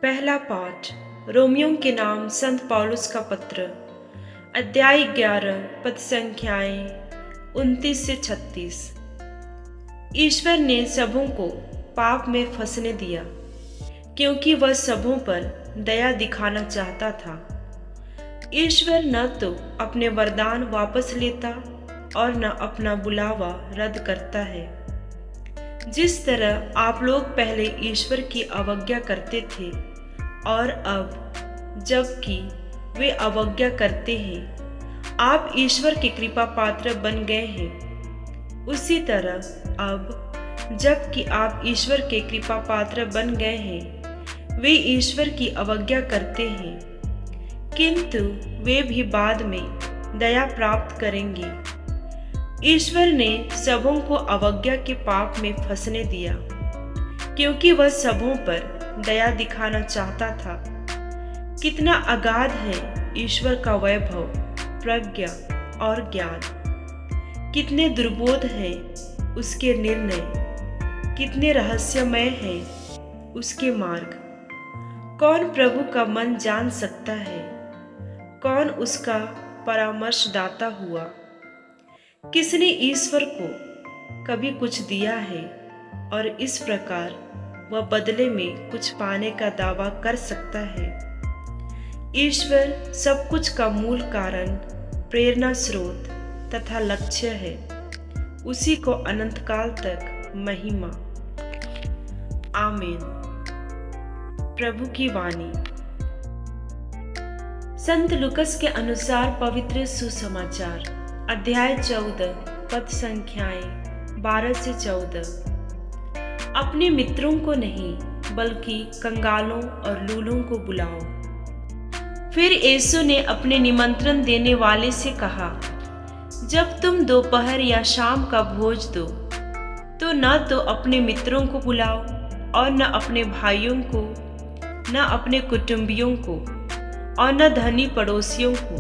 पहला पाठ रोमियों के नाम संत पौलुस का पत्र, अध्याय 11, पद संख्याएं 29 से 36। ईश्वर ने सबों को पाप में फंसने दिया, क्योंकि वह सबों पर दया दिखाना चाहता था। ईश्वर न तो अपने वरदान वापस लेता और न अपना बुलावा रद्द करता है। जिस तरह आप लोग पहले ईश्वर की अवज्ञा करते थे और अब जबकि वे अवज्ञा करते हैं आप ईश्वर के कृपा पात्र बन गए हैं, उसी तरह अब जबकि आप ईश्वर के कृपा पात्र बन गए हैं वे ईश्वर की अवज्ञा करते हैं, किंतु वे भी बाद में दया प्राप्त करेंगे। ईश्वर ने सबों को अवज्ञा के पाप में फंसने दिया, क्योंकि वह सबों पर दया दिखाना चाहता था। कितना अगाध है ईश्वर का वैभव, प्रज्ञा और ज्ञान! कितने दुर्बोध हैं उसके निर्णय, कितने रहस्यमय हैं उसके मार्ग! कौन प्रभु का मन जान सकता है? कौन उसका परामर्शदाता हुआ? किसने ईश्वर को कभी कुछ दिया है और इस प्रकार वह बदले में कुछ पाने का दावा कर सकता है? ईश्वर सब कुछ का मूल कारण, प्रेरणा स्रोत तथा लक्ष्य है। उसी को अनंतकाल तक महिमा। आमीन। प्रभु की वाणी। संत लूकस के अनुसार पवित्र सुसमाचार, अध्याय 14, पद संख्याएं 12 से 14। अपने मित्रों को नहीं बल्कि कंगालों और लूलों को बुलाओ। फिर यीशु ने अपने निमंत्रण देने वाले से कहा, जब तुम दोपहर या शाम का भोज दो तो न तो अपने मित्रों को बुलाओ और न अपने भाइयों को, न अपने कुटुंबियों को और न धनी पड़ोसियों को,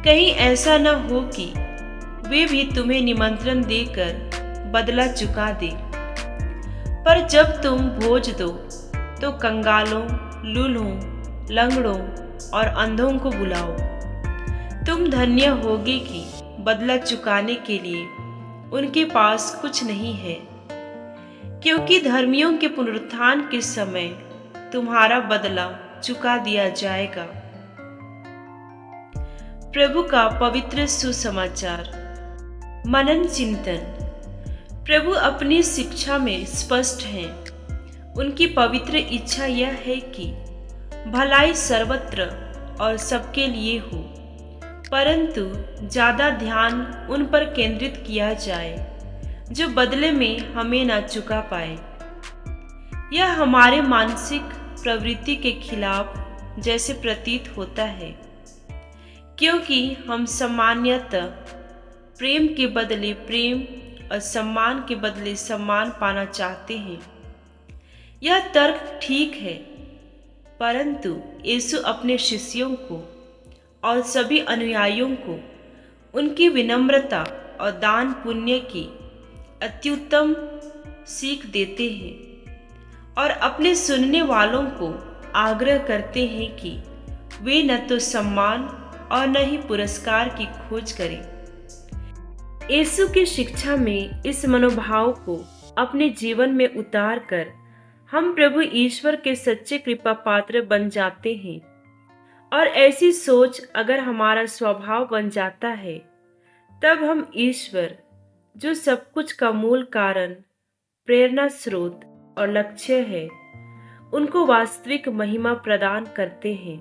कहीं ऐसा न हो कि वे भी तुम्हें निमंत्रण देकर बदला चुका दे। पर जब तुम भोज दो तो कंगालों, लूलों, लंगड़ों और अंधों को बुलाओ। तुम धन्य होगे कि बदला चुकाने के लिए उनके पास कुछ नहीं है, क्योंकि धर्मियों के पुनरुत्थान के समय तुम्हारा बदला चुका दिया जाएगा। प्रभु का पवित्र सुसमाचार। मनन चिंतन। प्रभु अपनी शिक्षा में स्पष्ट हैं। उनकी पवित्र इच्छा यह है कि भलाई सर्वत्र और सबके लिए हो, परंतु ज़्यादा ध्यान उन पर केंद्रित किया जाए जो बदले में हमें न चुका पाए। यह हमारे मानसिक प्रवृत्ति के खिलाफ जैसे प्रतीत होता है, क्योंकि हम सामान्यतः प्रेम के बदले प्रेम और सम्मान के बदले सम्मान पाना चाहते हैं। यह तर्क ठीक है, परंतु यीशु अपने शिष्यों को और सभी अनुयायियों को उनकी विनम्रता और दान पुण्य की अत्युत्तम सीख देते हैं और अपने सुनने वालों को आग्रह करते हैं कि वे न तो सम्मान और न ही पुरस्कार की खोज करें। यीशु की शिक्षा में इस मनोभाव को अपने जीवन में उतार कर हम प्रभु ईश्वर के सच्चे कृपा पात्र बन जाते हैं, और ऐसी सोच अगर हमारा स्वभाव बन जाता है तब हम ईश्वर, जो सब कुछ का मूल कारण, प्रेरणा स्रोत और लक्ष्य है, उनको वास्तविक महिमा प्रदान करते हैं।